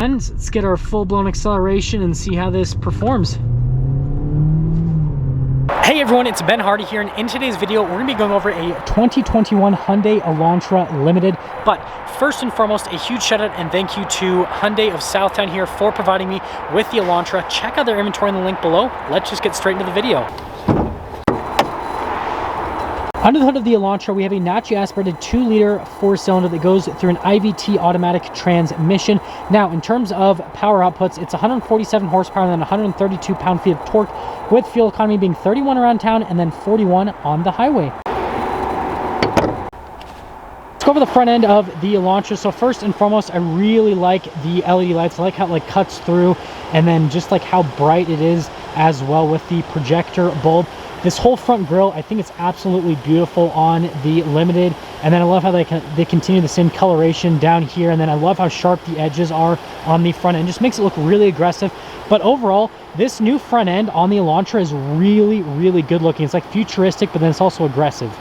And let's get our full-blown acceleration and see how this performs. Hey everyone, it's Ben Hardy here, and in today's video, we're gonna be going over a 2021 Hyundai Elantra Limited. But first and foremost, a huge shout out and thank you to Hyundai of Southtown here for providing me with the Elantra. Check out their inventory in the link below. Let's just get straight into the video. Under the hood of the Elantra, we have a naturally aspirated 2-liter 4-cylinder that goes through an IVT automatic transmission. Now, in terms of power outputs, it's 147 horsepower and then 132 pound-feet of torque, with fuel economy being 31 around town and then 41 on the highway. Let's go over the front end of the Elantra. So first and foremost, I really like the LED lights. I like how it like cuts through, and then just like how bright it is as well with the projector bulb. This whole front grille, I think it's absolutely beautiful on the Limited. And then I love how they continue the same coloration down here. And then I love how sharp the edges are on the front end. Just makes it look really aggressive. But overall, this new front end on the Elantra is really, really good looking. It's like futuristic, but then it's also aggressive.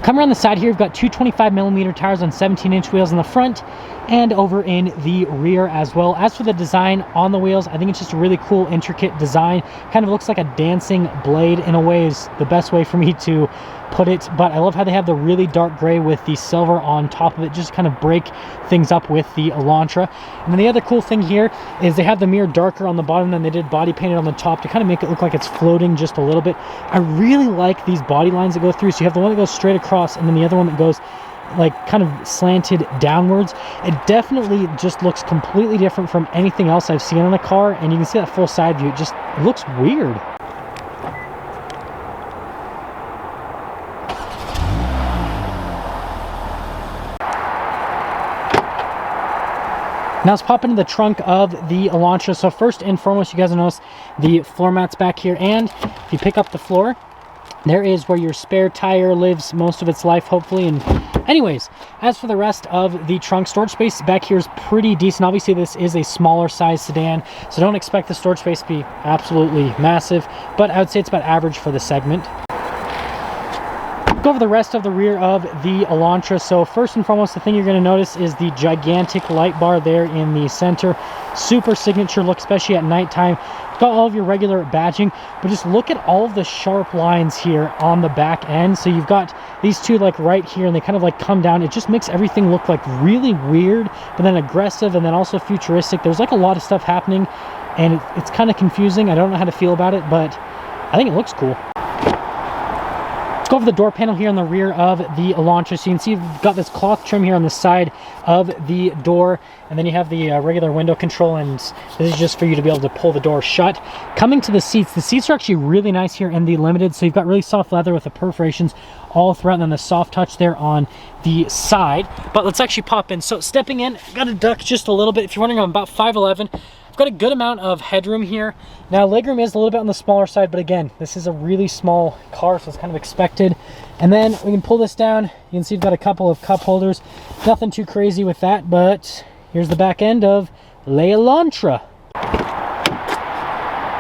Coming around the side here, we've got two 25mm tires on 17-inch wheels in the front and over in the rear as well. As for the design on the wheels, I think it's just a really cool, intricate design. Kind of looks like a dancing blade in a way is the best way for me to put it. But I love how they have the really dark gray with the silver on top of it, just kind of break things up with the Elantra. And then the other cool thing here is they have the mirror darker on the bottom than they did body painted on the top to kind of make it look like it's floating just a little bit. I really like these body lines that go through. So you have the one that goes straight across and then the other one that goes like kind of slanted downwards. It definitely just looks completely different from anything else I've seen on a car, and you can see that full side view. It looks weird. Now let's pop into the trunk of the Elantra. So first and foremost, you guys will notice the floor mats back here, and if you pick up the floor, there is where your spare tire lives most of its life, hopefully. And anyways, as for the rest of the trunk, storage space back here is pretty decent. Obviously, this is a smaller size sedan, so don't expect the storage space to be absolutely massive, but I would say it's about average for the segment. Go over the rest of the rear of the Elantra. So first and foremost, the thing you're going to notice is the gigantic light bar there in the center. Super signature look, especially at nighttime. Got all of your regular badging, but just look at all of the sharp lines here on the back end. So you've got these two like right here, and they kind of like come down. It just makes everything look like really weird, but then aggressive, and then also futuristic. There's like a lot of stuff happening, and it's kind of confusing. I don't know how to feel about it, but I think it looks cool. Go over the door panel here on the rear of the Elantra. So you can see you've got this cloth trim here on the side of the door, and then you have the regular window control, and this is just for you to be able to pull the door shut. Coming to the seats are actually really nice here in the Limited. So you've got really soft leather with the perforations all throughout, and then the soft touch there on the side. But let's actually pop in. So stepping in, got to duck just a little bit. If you're wondering, I'm about 5'11". I've got a good amount of headroom here. Now, legroom is a little bit on the smaller side, but again, this is a really small car, so it's kind of expected. And then we can pull this down. You can see you've got a couple of cup holders. Nothing too crazy with that, but here's the back end of the Elantra.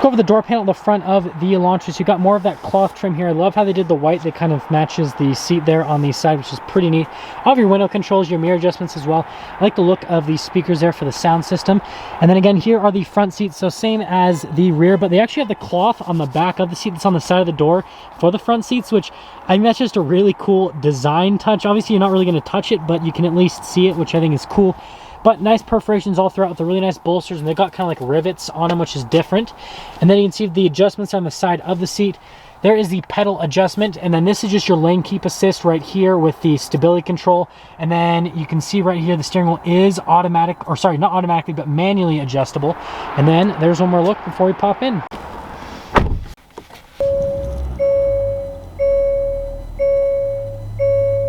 Go over the door panel at the front of the Elantra. So you've got more of that cloth trim here. I love how they did the white that kind of matches the seat there on the side, which is pretty neat. All of your window controls, your mirror adjustments as well. I like the look of the speakers there for the sound system. And then again, here are the front seats. So same as the rear, but they actually have the cloth on the back of the seat that's on the side of the door for the front seats, which I think that's just a really cool design touch. Obviously, you're not really going to touch it, but you can at least see it, which I think is cool. But nice perforations all throughout with the really nice bolsters, and they've got kind of like rivets on them, which is different. And then you can see the adjustments on the side of the seat. There is the pedal adjustment, and then this is just your lane keep assist right here with the stability control. And then you can see right here the steering wheel is automatic, or sorry, not automatically, but manually adjustable. And then there's one more look before we pop in.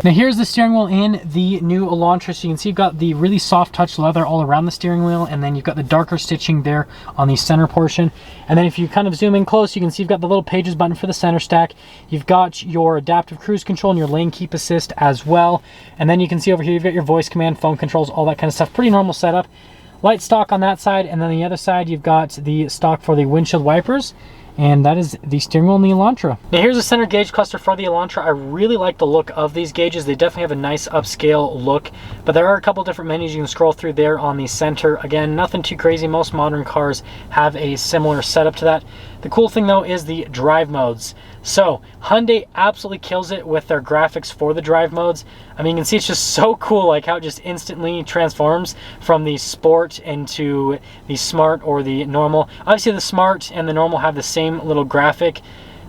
Now here's the steering wheel in the new Elantra. So you can see you've got the really soft touch leather all around the steering wheel, and then you've got the darker stitching there on the center portion. And then if you kind of zoom in close, you can see you've got the little pages button for the center stack. You've got your adaptive cruise control and your lane keep assist as well. And then you can see over here, you've got your voice command, phone controls, all that kind of stuff. Pretty normal setup. Light stock on that side, and then the other side, you've got the stock for the windshield wipers. And that is the steering wheel in the Elantra. Now here's a center gauge cluster for the Elantra. I really like the look of these gauges. They definitely have a nice upscale look, but there are a couple different menus you can scroll through there on the center. Again, nothing too crazy. Most modern cars have a similar setup to that. The cool thing though is the drive modes. So Hyundai absolutely kills it with their graphics for the drive modes. I mean, you can see it's just so cool, like how it just instantly transforms from the sport into the smart or the normal. Obviously the smart and the normal have the same little graphic,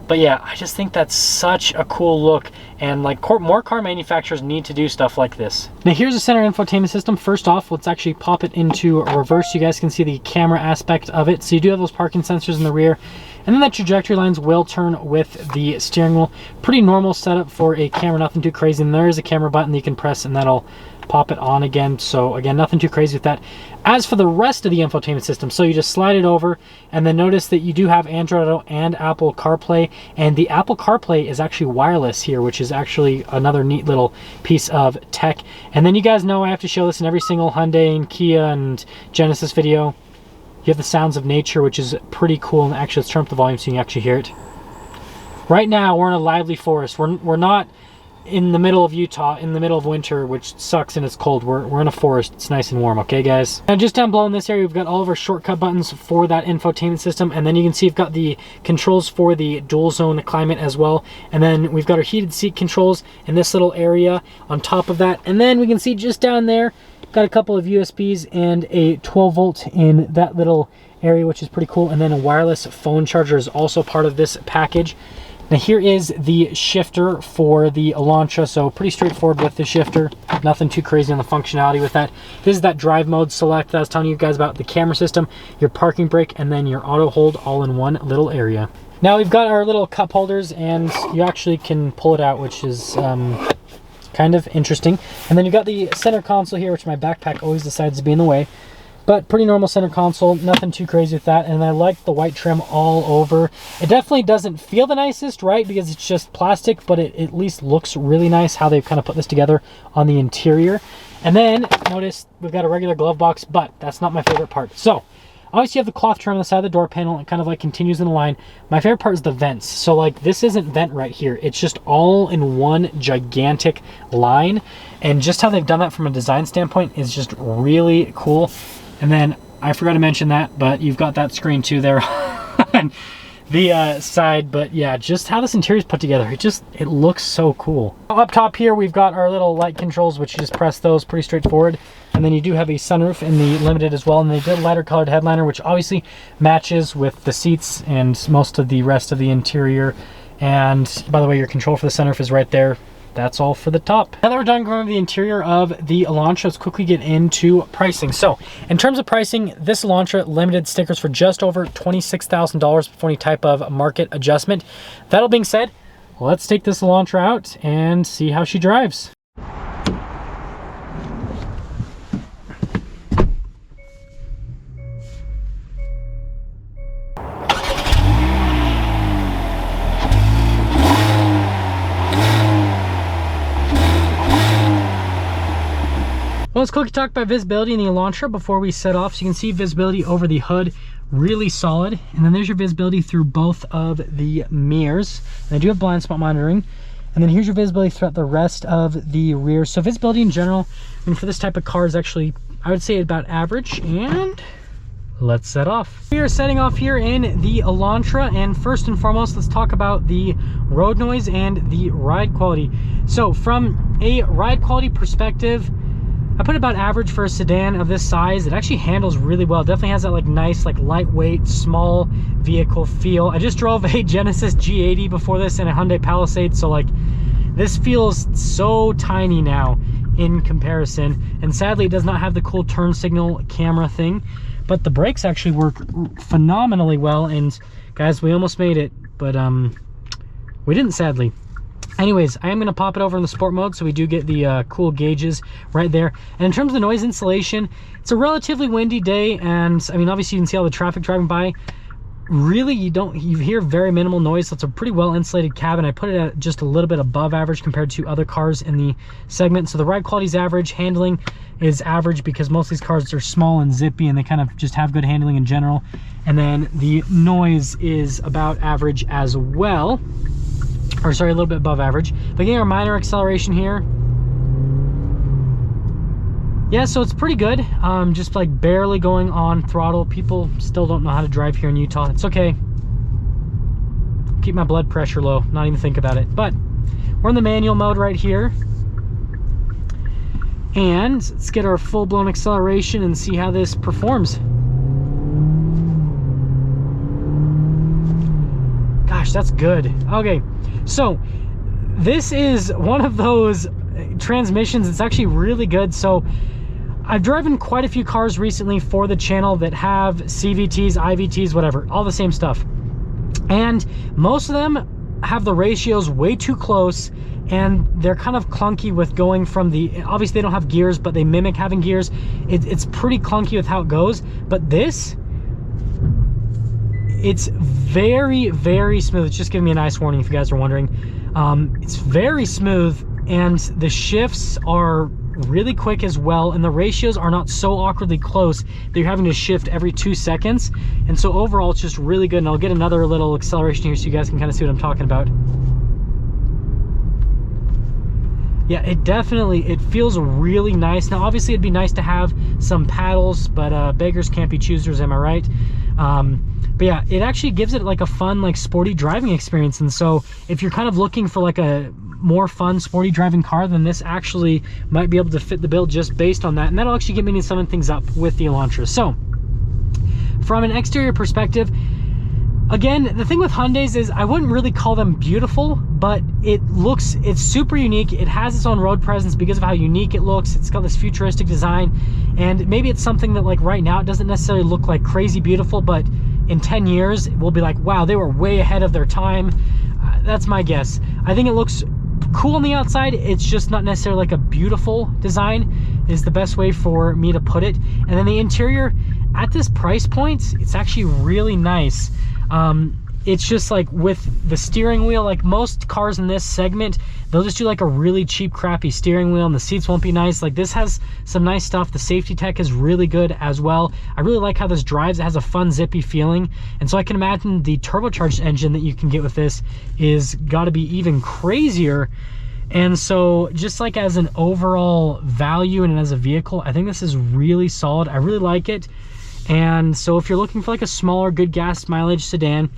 but yeah, I just think that's such a cool look, and like more car manufacturers need to do stuff like this. Now here's the center infotainment system. First off, let's actually pop it into reverse. You guys can see the camera aspect of it. So you do have those parking sensors in the rear, and then the trajectory lines will turn with the steering wheel. Pretty normal setup for a camera, nothing too crazy. And there is a camera button that you can press and that'll pop it on again. So again, nothing too crazy with that. As for the rest of the infotainment system, so you just slide it over, and then notice that you do have Android Auto and Apple CarPlay, and the Apple CarPlay is actually wireless here, which is actually another neat little piece of tech. And then you guys know I have to show this in every single Hyundai and Kia and Genesis video. You have the sounds of nature, which is pretty cool. And actually, let's turn up the volume so you can actually hear it. Right now, we're in a lively forest. We're not in the middle of Utah, in the middle of winter, which sucks and it's cold. We're in a forest. It's nice and warm, okay, guys? And just down below in this area, we've got all of our shortcut buttons for that infotainment system. And then you can see we've got the controls for the dual zone climate as well. And then we've got our heated seat controls in this little area on top of that. And then we can see just down there, got a couple of USBs and a 12 volt in that little area, which is pretty cool. And then a wireless phone charger is also part of this package. Now here is the shifter for the Elantra, so pretty straightforward with the shifter. Nothing too crazy on the functionality with that. This is that drive mode select that I was telling you guys about, the camera system, your parking brake, and then your auto hold all in one little area. Now we've got our little cup holders, and you actually can pull it out, which is kind of interesting. And then you've got the center console here, which my backpack always decides to be in the way. But pretty normal center console, nothing too crazy with that. And I like the white trim all over. It definitely doesn't feel the nicest, right? Because it's just plastic, but it at least looks really nice how they've kind of put this together on the interior. And then notice we've got a regular glove box, but that's not my favorite part. So obviously you have the cloth trim on the side of the door panel. It kind of like continues in the line. My favorite part is the vents. So like this isn't vent right here. It's just all in one gigantic line. And just how they've done that from a design standpoint is just really cool. And then I forgot to mention that, but you've got that screen too there on the side. But yeah, just how this interior is put together, it looks so cool. Up top here, we've got our little light controls, which you just press those, pretty straightforward. And then you do have a sunroof in the Limited as well. And they did a lighter colored headliner, which obviously matches with the seats and most of the rest of the interior. And by the way, your control for the sunroof is right there. That's all for the top. Now that we're done going over the interior of the Elantra, let's quickly get into pricing. So in terms of pricing, this Elantra Limited stickers for just over $26,000 before any type of market adjustment. That all being said, let's take this Elantra out and see how she drives. Well, let's quickly talk about visibility in the Elantra before we set off. So you can see visibility over the hood, really solid. And then there's your visibility through both of the mirrors. And I do have blind spot monitoring. And then here's your visibility throughout the rest of the rear. So visibility in general, I mean, for this type of car is actually, I would say, about average. And let's set off. We are setting off here in the Elantra, and first and foremost, let's talk about the road noise and the ride quality. So from a ride quality perspective, I put about average for a sedan of this size. It actually handles really well. It definitely has that like nice, like lightweight, small vehicle feel. I just drove a Genesis G80 before this and a Hyundai Palisade, so like this feels so tiny now in comparison. And sadly, it does not have the cool turn signal camera thing, but the brakes actually work phenomenally well. And guys, we almost made it, but we didn't, sadly. Anyways, I am going to pop it over in the sport mode so we do get the cool gauges right there. And in terms of the noise insulation, it's a relatively windy day, and I mean, obviously you can see all the traffic driving by, really, you hear very minimal noise. So it's a pretty well insulated cabin. I put it at just a little bit above average compared to other cars in the segment. So the ride quality is average, handling is average because most of these cars are small and zippy and they kind of just have good handling in general. And then the noise is about average as well, or sorry, a little bit above average. But getting our minor acceleration here, yeah, so it's pretty good. Just like barely going on throttle. People still don't know how to drive here in Utah. It's okay. Keep my blood pressure low, not even think about it. But we're in the manual mode right here. And let's get our full-blown acceleration and see how this performs. Gosh, that's good. Okay, so this is one of those transmissions. It's actually really good. So I've driven quite a few cars recently for the channel that have CVTs, IVTs, whatever, all the same stuff. And most of them have the ratios way too close, and they're kind of clunky with going from the, obviously they don't have gears, but they mimic having gears. It's pretty clunky with how it goes. But this, it's very, very smooth. It's just giving me a nice warning if you guys are wondering. It's very smooth, and the shifts are really quick as well, and the ratios are not so awkwardly close that you're having to shift every 2 seconds. And so overall it's just really good. And I'll get another little acceleration here so you guys can kind of see what I'm talking about. Yeah, it feels really nice. Now obviously it'd be nice to have some paddles, but beggars can't be choosers, am I right? But yeah, it actually gives it like a fun, like sporty driving experience. And so if you're kind of looking for like a more fun sporty driving car, then this actually might be able to fit the bill just based on that. And that'll actually get me to summing things up with the Elantra. So from an exterior perspective, again, the thing with Hyundais is I wouldn't really call them beautiful, but it's super unique. It has its own road presence because of how unique it looks. It's got this futuristic design, and maybe it's something that like right now it doesn't necessarily look like crazy beautiful, but in 10 years we'll be like, wow, they were way ahead of their time. That's my guess. I think it looks cool on the outside. It's just not necessarily like a beautiful design is the best way for me to put it. And then the interior at this price point, it's actually really nice. It's just like with the steering wheel, like most cars in this segment, they'll just do like a really cheap, crappy steering wheel, and the seats won't be nice. Like this has some nice stuff. The safety tech is really good as well. I really like how this drives. It has a fun, zippy feeling. And so I can imagine the turbocharged engine that you can get with this is got to be even crazier. And so just like as an overall value and as a vehicle, I think this is really solid. I really like it. And so if you're looking for like a smaller, good gas mileage sedan,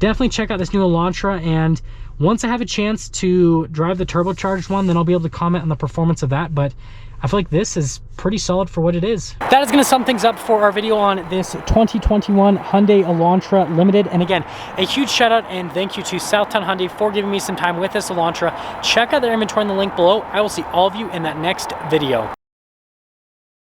definitely check out this new Elantra. And once I have a chance to drive the turbocharged one, then I'll be able to comment on the performance of that. But I feel like this is pretty solid for what it is. That is going to sum things up for our video on this 2021 Hyundai Elantra Limited. And again, a huge shout out and thank you to Southtown Hyundai for giving me some time with this Elantra. Check out their inventory in the link below. I will see all of you in that next video.